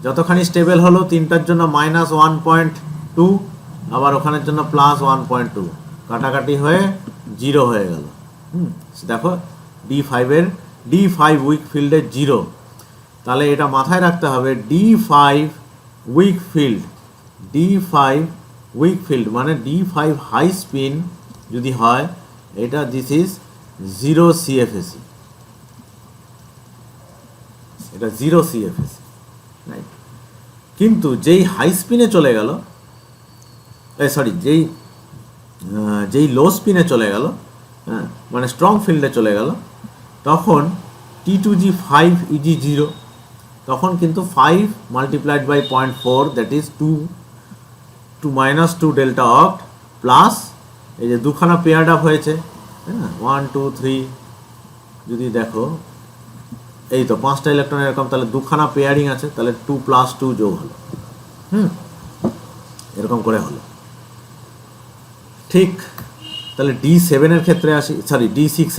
যতখানি স্টেবল হলো, তিনটার জন্য -1.2, আবার ওখানের জন্য +1.2, কাটাকাটি হয়ে 0 হয়ে গেল। দেখো D5 উইক ফিল্ডে 0, তাহলে এটা মাথায় রাখতে হবে D5 উইক ফিল্ড মানে D5 হাই স্পিন যদি হয়, এটা দিস ইজ 0 CFSE, এটা 0 CFSE, রাইট? কিন্তু যেই হাই স্পিনে চলে গেল, যেই লো স্পিনে চলে গেল, হ্যাঁ, মানে স্ট্রং ফিল্ডে চলে গেল, তখন T2G5 EG0, তখন কিন্তু 5 multiplied by 0.4 that is 2 delta of, plus এই যে দুখানা পেয়ার্ড আপ হয়েছে, হ্যাঁ, 1 2 3, যদি দেখো এই তো 5টা ইলেকট্রন এরকম, তাহলে দুখানা পেয়ারিং আছে, তাহলে 2 + 2 যোগ হলো, এরকম করে হলো। ঠিক, তাহলে D7 এর ক্ষেত্রে আসি, D6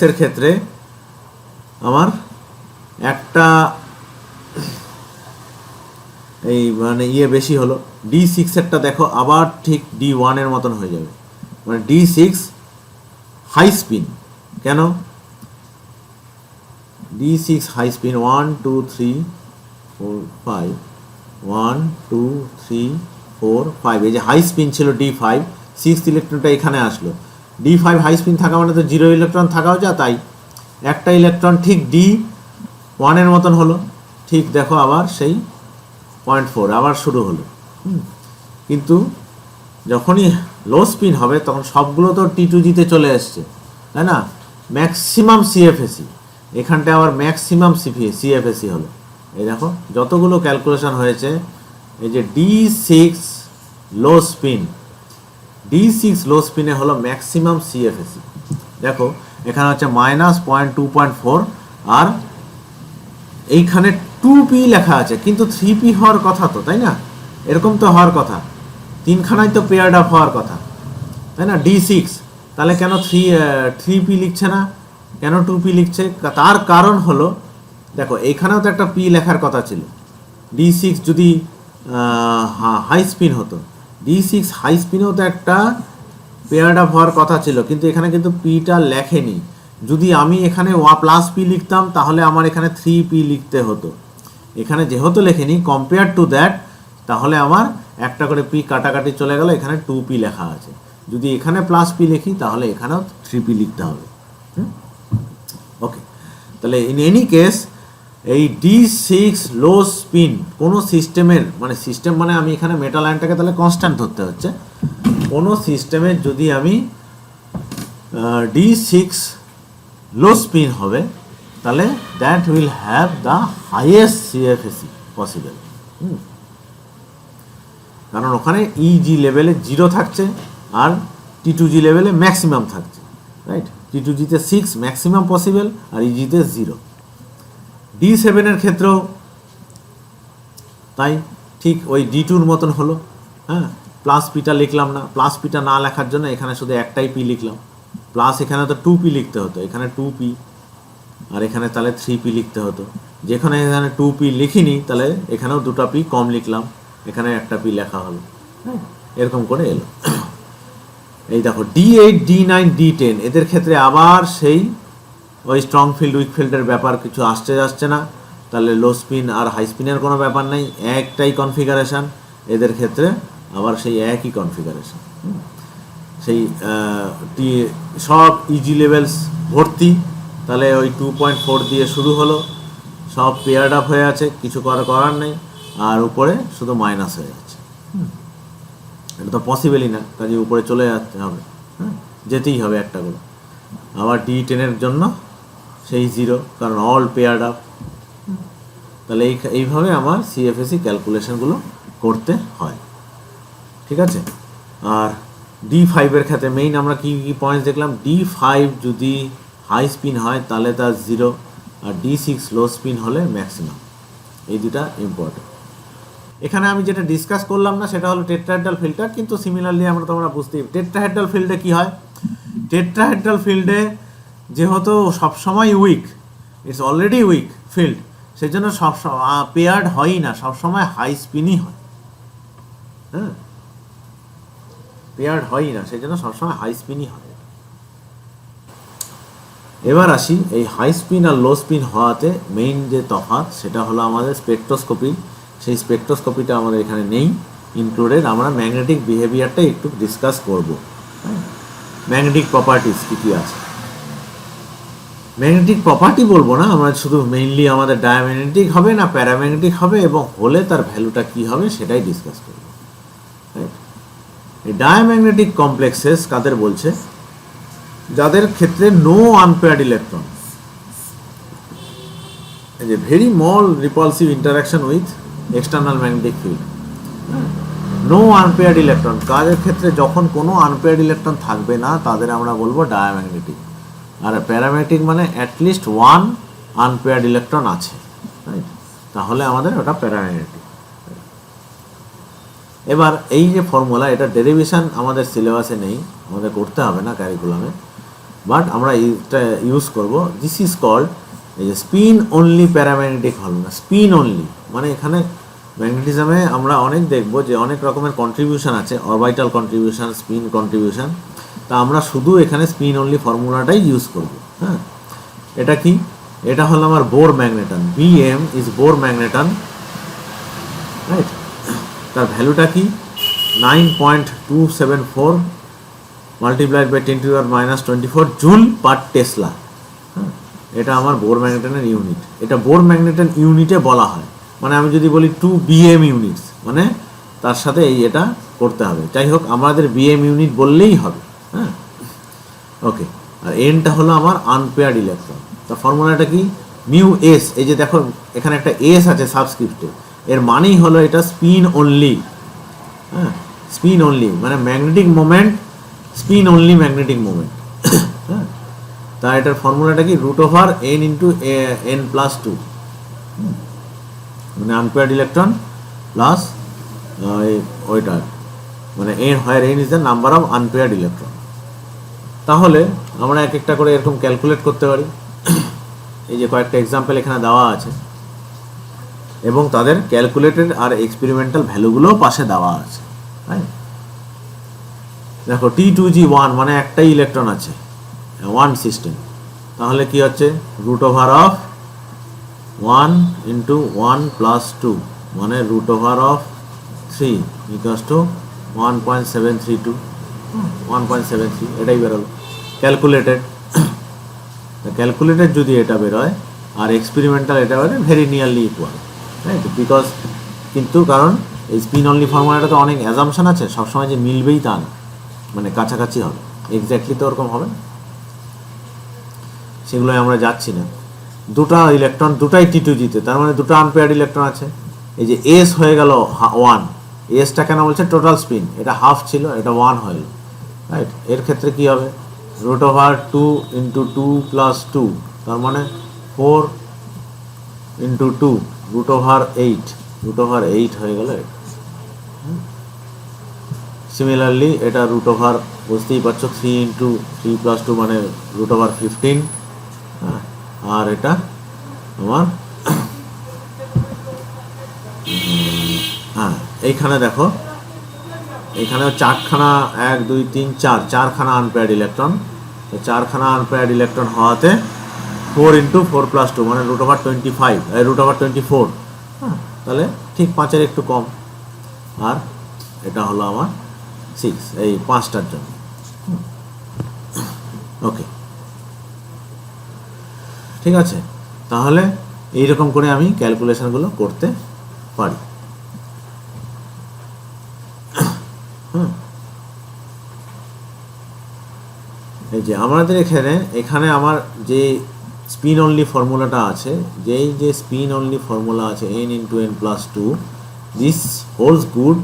এর ক্ষেত্রে আমার একটা এই মানে বেশি হলো, D6 এরটা দেখো আবার ঠিক D1 এর মতন হয়ে যাবে, মানে D6 হাই স্পিন। কেন D6 হাই স্পিন? 1 2 3 4 5, 1 2 3 4 5, এই যে হাই স্পিন ছিল D5, 6th ইলেকট্রনটা এখানে আসলো। D5 হাই স্পিন থাকা মানে তো 0 ইলেকট্রন থাকাও যা, তাই একটা ইলেকট্রন ঠিক D1 এর মতন হলো। ঠিক দেখো আবার সেই 0.4 আবার শুরু হলো, কিন্তু যখনই লো স্পিন হবে তখন সবগুলো তো T2G-তে চলে আসছে, তাই না? ম্যাক্সিমাম সিএফএসি, এখানটায় আবার ম্যাক্সিমাম সিএফএসি হলো। এই দেখো যতগুলো ক্যালকুলেশন হয়েছে, এই যে D6 লো স্পিন, D6 লো স্পিনে হলো ম্যাক্সিমাম সিএফএসি। দেখো এখানে হচ্ছে -0.2.4, আর এইখানে 2p লেখা আছে, কিন্তু 3p হওয়ার কথা তো, তাই না? এরকম তো হওয়ার কথা, তিনখানাই তো পেয়ার্ড আপ হওয়ার কথা, তাই না? D6, তাহলে কেন 3p লিখছে না, কেন 2p লিখছে? তার কারণ হলো, দেখো এইখানেও তো একটা p লেখার কথা ছিল। D6 যদি হাই স্পিন হতো, D6 হাই স্পিনেও তো একটা পেয়ার্ড আপ হওয়ার কথা ছিল, কিন্তু এখানে কিন্তু পিটা লেখেনি। যদি আমি এখানে +p লিখতাম তাহলে আমার এখানে 3p লিখতে হতো, এখানে যেহেতু লেখেনি কম্পেয়ার টু দ্যাট, তাহলে আমার একটা করে p কাটাকাটি চলে গেল, এখানে 2p লেখা আছে। যদি এখানে +p লিখি তাহলে এখানেও 3p লিখতে হবে। ওকে, তাহলে ইন এনি কেস এই D6 লো স্পিন কোনো সিস্টেমের, মানে সিস্টেম মানে আমি এখানে মেটাল আয়নটাকে তাহলে কনস্ট্যান্ট ধরতে হচ্ছে, কোনো সিস্টেমের যদি আমি D6 লো স্পিন হবে, তাহলে that will have the highest CFSE possible. কারণ ওখানে EG লেভেলে 0 থাকছে আর T2G লেভেলে ম্যাক্সিমাম থাকছে, রাইট? T2G-তে 6 ম্যাক্সিমাম পসিবল আর EG-তে 0। D7 এর ক্ষেত্রেও তাই, ঠিক ওই D2-র মতন হলো। হ্যাঁ, +pটা লিখলাম না, +pটা না লেখার জন্য এখানে শুধু একটাই p লিখলাম, প্লাস এখানে তো 2p লিখতে হতো, এখানে 2p, আর এখানে তাহলে 3p লিখতে হতো। যেখানে এখানে 2p লিখিনি তাহলে এখানেও 2টা p কম লিখলাম, এখানে একটা p লেখা হলো। হ্যাঁ, এরকম করে এলো। এই দেখো D8, D9, D10 এদের ক্ষেত্রে আবার সেই ওই স্ট্রং ফিল্ড উইক ফিল্ডের ব্যাপার কিছু আসছে না, তাহলে লো স্পিন আর হাই স্পিনের কোনো ব্যাপার নেই, একটাই কনফিগারেশান। এদের ক্ষেত্রে আবার সেই একই কনফিগারেশান, সেই সব ইজি লেভেলস ভর্তি, তাহলে ওই 2.4 দিয়ে শুরু হলো, সব পেয়ার্ড আপ হয়ে আছে, কিছু করার নেই, আর উপরে শুধু মাইনাস হয়ে যাচ্ছে। এটা তো পসিবলই না, কাজে উপরে চলে যেতে হবে, হ্যাঁ, যেতেই হবে একটা করে। আবার D10-এর জন্য সেই 0, কারণ অল পেয়ার্ড আপ। তাহলে এইভাবে আমার সিএফএসি ক্যালকুলেশনগুলো করতে হয়, ঠিক আছে? আর D5-এর ক্ষেত্রে মেইন আমরা কি কি পয়েন্টস দেখলাম, D5 যদি হাই স্পিন হয় তাহলে তার 0, আর D6 লো স্পিন হলে ম্যাক্সিমাম। এই দুটা ইম্পর্টেন্ট। এখানে আমি যেটা ডিসকাস করলাম না সেটা হলো টেট্রাহেড্রাল ফিল্ডটা, কিন্তু সিমিলারলি তোমরা বুঝতেই, টেট্রাহেড্রাল ফিল্ডে কি হয়, টেট্রাহেড্রাল ফিল্ডে যেহেতু সবসময় weak, it's already weak field, সেই জন্য সব পেয়ার্ড হয়ই না, সবসময় হাই স্পিনই হয়। হ্যাঁ, পেয়ার্ড হয়ই না, সেই জন্য সবসময় হাই স্পিনই হয়। এবার আসি এই হাই স্পিন আর লো স্পিন হওয়াতে মেইন যে তফাৎ, সেটা হলো আমাদের স্পেকট্রোস্কোপি। সেই স্পেকট্রোস্কোপিটা আমাদের এখানে নেই ইনক্লুডেড। আমরা ম্যাগনেটিক বিহেভিয়ারটা একটু ডিসকাস করব। ম্যাগনেটিক প্রপার্টিস কী কী আছে, ম্যাগনেটিক প্রপার্টি বলবো না আমরা, শুধু মেইনলি আমাদের ডায়াম্যাগনেটিক হবে না প্যারাম্যাগনেটিক হবে, এবং হলে তার ভ্যালুটা কী হবে সেটাই ডিসকাস করব। এই ডায়াম্যাগনেটিক কমপ্লেক্সেস কাদের বলছে, যাদের ক্ষেত্রে নো আনপেয়ার্ড ইলেকট্রন, এই যে very small repulsive interaction with external magnetic field, no unpaired electron, কাজের ক্ষেত্রে যখন কোনো আনপেয়ার্ড ইলেকট্রন থাকবে না তাদের আমরা বলবো ডায়াম্যাগনেটিক। আর প্যারাম্যাগনেটিক মানে অ্যাটলিস্ট ওয়ান আনপেয়ার্ড ইলেকট্রন আছে, রাইট? তাহলে আমাদের ওটা প্যারাম্যাগনেটিক। এবার এই যে ফর্মুলা, এটা ডেরিভেশন আমাদের সিলেবাসে নেই, আমাদের করতে হবে না ক্যারিকুলামে, বাট আমরা এটা ইউজ করব। দিস ইজ কল্ড এই যে স্পিন অনলি প্যারাম্যাগনেটিক হল না, স্পিন অনলি মানে এখানে ম্যাগনেটিজমে আমরা অনেক দেখব যে অনেক রকমের কন্ট্রিবিউশন আছে, অরবিটাল কন্ট্রিবিউশন, স্পিন কন্ট্রিবিউশন, তা আমরা শুধু এখানে স্পিন অনলি ফর্মুলাটাই ইউজ করব। হ্যাঁ, এটা কি, এটা হলো আমার Bohr magneton, Bm is Bohr magneton, right? তার ভ্যালুটা কি 9.274 multiplied by 10⁻⁻24 joule per tesla. হ্যাঁ, এটা আমার বোর ম্যাগনেটনের ইউনিট, এটা বোর ম্যাগনেটন ইউনিটে বলা হয়। মানে আমি যদি বলি 2 Bm ইউনিটস, মানে তার সাথে এই এটা করতে হবে। যাই হোক, আমাদের বিএম ইউনিট বললেই হবে। হ্যাঁ, ওকে। আর এনটা হলো আমার আনপেয়ার্ড ইলেকট্রন। তার ফর্মুলাটা কি? Mu S. এই যে দেখো এখানে একটা এস আছে সাবস্ক্রিপ্টে, এর মানেই হলো এটা স্পিন অনলি। হ্যাঁ, স্পিন অনলি মানে magnetic moment, spin only magnetic moment. হ্যাঁ, তা এটার ফর্মুলাটা কি? Root over n into n plus two, মানে আনপেয়ার্ড ইলেকট্রন প্লাস ওইটা, মানে n, where n is the number of unpaired electron. তাহলে আমরা এক একটা করে এরকম ক্যালকুলেট করতে পারি। এই যে কয়েকটা এক্সাম্পল এখানে দেওয়া আছে এবং তাদের ক্যালকুলেটেড আর এক্সপেরিমেন্টাল ভ্যালুগুলোও পাশে দেওয়া আছে। তাই দেখো T2G1 মানে একটাই ইলেকট্রন আছে, ওয়ান সিস্টেম। তাহলে কি হচ্ছে? Root over of 1 into 1 plus 2 মানে root over of 3 equals to 1.732, 1.73, এটাই বেরোলো ক্যালকুলেটেড। ক্যালকুলেটেড যদি এটা বেরোয় আর এক্সপেরিমেন্টাল এটা বেরোয় very nearly equal, right? Because কিন্তু কারণ এই স্পিন অনলি ফর্মুলাটা তো অনেক অ্যাজাম্পশন আছে, সবসময় যে মিলবেই তা না, মানে কাছাকাছি হবে, এক্স্যাক্টলি তো ওরকম হবে না, সেগুলোই আমরা যাচ্ছি না। দুটা ইলেকট্রন, দুটাই T2G-তে, তার মানে দুটো আনপেয়ার্ড ইলেকট্রন আছে। এই যে এস হয়ে গেল 1, এসটা কেন বলছে? টোটাল স্পিন, এটা হাফ ছিল, এটা 1 হয়ে গেল, রাইট? এর ক্ষেত্রে কি হবে? রুট ওভার 2 ইন্টু 2 প্লাস 2, তার মানে 4 into 2 root over 8, root over 8 হয়ে গেল। সিমিলারলি এটা রুট ওভার, বুঝতেই পারছো, 3 ইন্টু 3 প্লাস 2 মানে রুট ওভার 15। হ্যাঁ, আর এটা আমার হ্যাঁ, এইখানে দেখো, এখানেও চারখানা, 1 2 3 4, চারখানা আনপেয়ার্ড ইলেকট্রন। তো চারখানা আনপেয়ার্ড ইলেকট্রন হওয়াতে 4 ইন্টু 4 প্লাস 2 মানে রুট ওভার 25, রুট ওভার 24। হ্যাঁ, তাহলে ঠিক 5-এর একটু কম। আর এটা হলো আমার 6, এই 5টার জন্য। ওকে, ঠিক আছে। তাহলে এইরকম করে আমি ক্যালকুলেশনগুলো করতে পারি। এই যে আমাদের এখানে আমার যে স্পিন অনলি ফর্মুলাটা আছে, যেই যে স্পিন অনলি ফর্মুলা আছে n into n plus 2, this holds good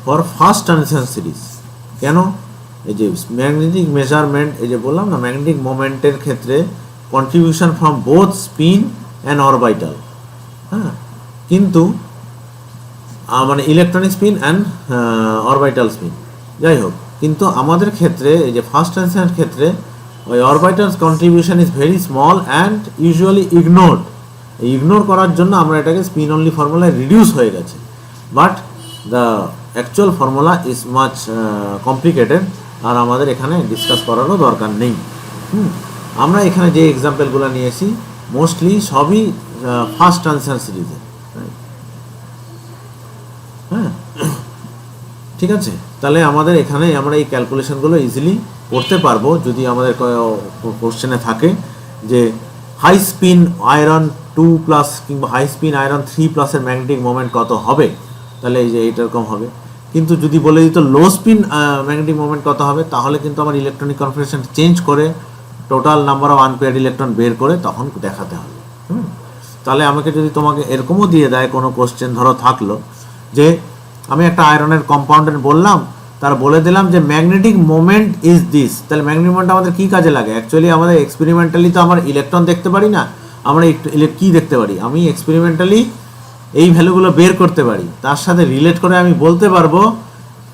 for first transition series. কেন? এই যে ম্যাগনেটিক মেজারমেন্ট, এই যে বললাম না, ম্যাগনেটিক মোমেন্টের ক্ষেত্রে contribution from both spin and orbital. হ্যাঁ, কিন্তু মানে electronic spin and orbital spin, যাই হোক, কিন্তু আমাদের ক্ষেত্রে এই যে ফার্স্ট ট্রানজিশনের ক্ষেত্রে ওই orbitals contribution is very small and usually ignored. Ignore করার জন্য আমরা এটাকে স্পিন অনলি ফর্মুলায় রিডিউস হয়ে গেছে, but the actual formula is much complicated, আর আমাদের এখানে ডিসকাস করারও দরকার নেই। আমরা এখানে যে এক্সাম্পলগুলো নিয়েছি মোস্টলি সবই ফার্স্ট ট্রানজিশন সিরিজে। হ্যাঁ, ঠিক আছে। তাহলে আমাদের এখানে আমরা এই ক্যালকুলেশনগুলো ইজিলি করতে পারবো যদি আমাদের কোশ্চেনে থাকে যে হাই স্পিন আয়রন 2 প্লাস কিংবা হাই স্পিন আয়রন 3 প্লাসের ম্যাগনেটিক মোমেন্ট কত হবে, তাহলে এই যে এইরকম হবে। কিন্তু যদি বলে দিত লো স্পিন ম্যাগনেটিক মোমেন্ট কত হবে, তাহলে কিন্তু আমার ইলেকট্রনিক কনফিগারেশন চেঞ্জ করে total number of unpaired electron বের করে তখন দেখাতে হবে। তাহলে আমাকে যদি তোমাকে এরকমও দিয়ে দেয় কোনো কোশ্চেন, ধরো থাকলো যে আমি একটা আয়রনের কম্পাউন্ডের বললাম, তার বলে দিলাম যে ম্যাগনেটিক মোমেন্ট ইজ দিস, তাহলে ম্যাগনেটিক মোমেন্ট আমাদের কী কাজে লাগে? অ্যাকচুয়ালি আমাদের এক্সপেরিমেন্টালি তো আমরা ইলেকট্রন দেখতে পারি না, আমরা কী দেখতে পারি? আমি এক্সপেরিমেন্টালি এই ভ্যালুগুলো বের করতে পারি, তার সাথে রিলেট করে আমি বলতে পারবো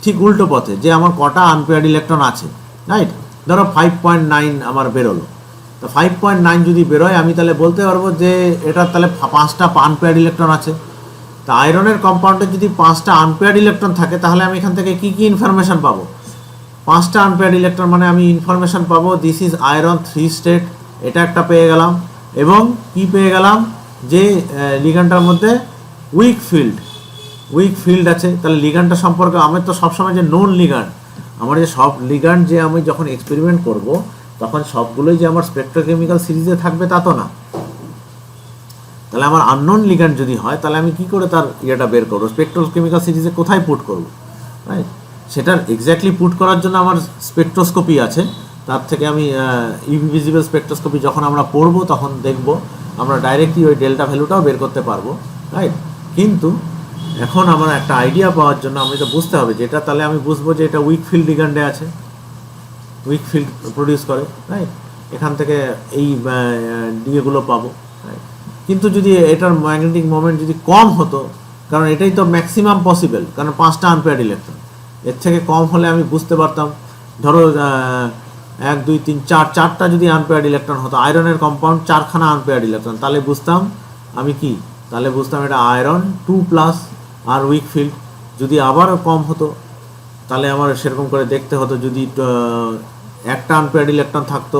ঠিক উল্টো পথে যে আমার কটা আনপেয়ার্ড ইলেকট্রন আছে, রাইট? ধরো 5.9 আমার বেরোলো, তো 5.9 যদি বেরোয় আমি তাহলে বলতে পারবো যে এটার তাহলে 5টা আনপেয়ার্ড ইলেকট্রন আছে। তা আয়রনের কম্পাউন্ডে যদি 5টা আনপেয়ার্ড ইলেকট্রন থাকে, তাহলে আমি এখান থেকে কী কী ইনফরমেশান পাবো? 5টা আনপেয়ার্ড ইলেকট্রন মানে আমি ইনফরমেশান পাবো দিস ইজ আয়রন 3 স্টেট, এটা একটা পেয়ে গেলাম, এবং কি পেয়ে গেলাম যে লিগ্যান্ডটার মধ্যে উইক ফিল্ড আছে। তাহলে লিগ্যান্ডটা সম্পর্কে আমি তো সবসময় যে নোন লিগ্যান্ড, আমার যে সব লিগ্যান্ড যে আমি যখন এক্সপেরিমেন্ট করব তখন সবগুলোই যে আমার স্পেকট্রোকেমিক্যাল সিরিজে থাকবে তা তো না। তাহলে আমার আননোন লিগ্যান্ড যদি হয়, তাহলে আমি কি করে তার ইয়েটা বের করবো? স্পেকট্রোকেমিক্যাল সিরিজে কোথায় পুট করবো? রাইট। সেটার এক্স্যাক্টলি পুট করার জন্য আমার স্পেকট্রোস্কোপি আছে, তার থেকে আমি ইনভিজিবল স্পেকট্রোস্কোপি যখন আমরা পড়বো তখন দেখব আমরা ডাইরেক্টলি ওই ডেল্টা ভ্যালুটাও বের করতে পারবো, রাইট। কিন্তু এখন আমার একটা আইডিয়া পাওয়ার জন্য আমি তো বুঝতে হবে যেটা, তাহলে আমি বুঝবো যে এটা উইক ফিল্ড লিগ্যান্ডে আছে, উইক ফিল্ড প্রডিউস করে, রাইট। এখান থেকে এই ডিএগুলো পাবো, রাইট। কিন্তু যদি এটার ম্যাগনেটিক মোমেন্ট যদি কম হতো, কারণ এটাই তো ম্যাক্সিমাম পসিবল, কারণ 5টা আনপেয়ার্ড ইলেকট্রন, এর থেকে কম হলে আমি বুঝতে পারতাম, ধরো 1 2 3 4 4টা যদি আনপেয়ার্ড ইলেকট্রন হতো, আয়রনের কম্পাউন্ড 4খানা আনপেয়ার্ড ইলেকট্রন, তাহলে বুঝতাম আমি কি, তাহলে বুঝতাম এটা আয়রন 2+ আর উইক ফিল্ড। যদি আবার কম হতো তাহলে আমার সেরকম করে দেখতে হতো, যদি একটা আনপেয়ার্ড ইলেকট্রন থাকতো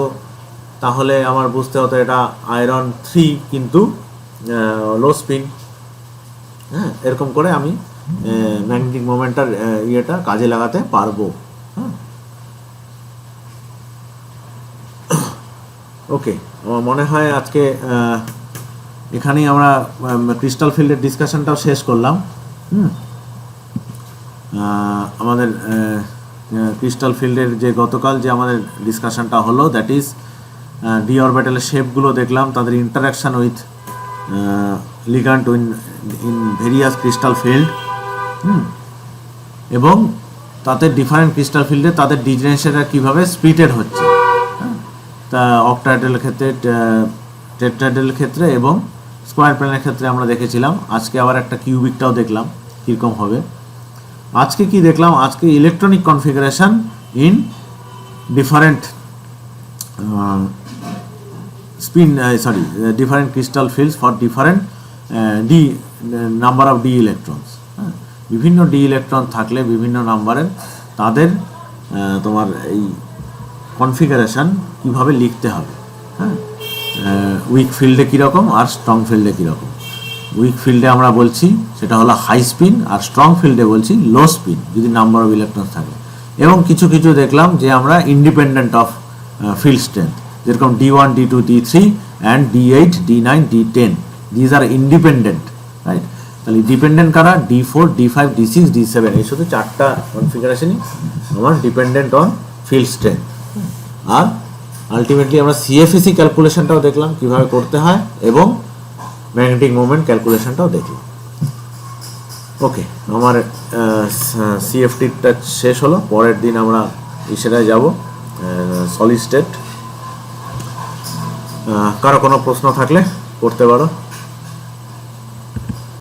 তাহলে আমার বুঝতে হতো এটা আয়রন 3 কিন্তু লো স্পিন। হ্যাঁ, এরকম করে আমি ম্যাগনেটিক মোমেন্টার ইয়েটা কাজে লাগাতে পারবো। হ্যাঁ, ওকে, আমার মনে হয় আজকে এখানেই আমরা ক্রিস্টাল ফিল্ডের ডিসকাশনটাও শেষ করলাম। আমাদের ক্রিস্টাল ফিল্ডের যে গতকাল যে আমাদের ডিসকাশনটা হলো, দ্যাট ইজ ডি অরবিটালের শেপগুলো দেখলাম, তাদের interaction with ligand in various crystal field, এবং তাদের ডিফারেন্ট ক্রিস্টাল ফিল্ডে তাদের ডিজেনারেশনটা কীভাবে স্প্লিটেড হচ্ছে, তা অক্টাহেড্রাল ক্ষেত্রে, টেট্রাহেড্রাল ক্ষেত্রে এবং স্কোয়ার প্লেনের ক্ষেত্রে আমরা দেখেছিলাম। আজকে আবার একটা কিউবিকটাও দেখলাম কীরকম হবে। আজকে কি দেখলাম, আজকে electronic configuration in different different crystal fields for different number of d electrons। বিভিন্ন ডি ইলেকট্রন থাকলে বিভিন্ন নাম্বারের তাদের তোমার এই কনফিগারেশন কীভাবে লিখতে হবে। হ্যাঁ, উইক ফিল্ডে কীরকম আর স্ট্রং ফিল্ডে কীরকম। উইক ফিল্ডে আমরা বলছি সেটা হলো হাই স্পিন, আর স্ট্রং ফিল্ডে বলছি লো স্পিন যদি নাম্বার অফ ইলেকট্রন থাকে। এবং কিছু কিছু দেখলাম যে আমরা ইন্ডিপেন্ডেন্ট অফ ফিল্ড স্ট্রেংথ, যেরকম D1 D2 D3 and D8 D9 D10, these are independent, right. তাহলে ডিপেন্ডেন্ট কারা, D4 D5 D6 D7, এই শুধু 4টা কনফিগারেশনই আমার ডিপেন্ডেন্ট অন ফিল্ড স্ট্রেংথ। আর আলটিমেটলি আমরা সিএফএসি ক্যালকুলেশনটাও দেখলাম কীভাবে করতে হয়, এবং ম্যাগনেটিক মোমেন্ট ক্যালকুলেশনটাও দেখলাম। ওকে, আমার সিএফটিটা শেষ হলো। পরের দিন আমরা সেটায় যাব, সলিড স্টেট। কারো কোনো প্রশ্ন থাকলে করতে পারো।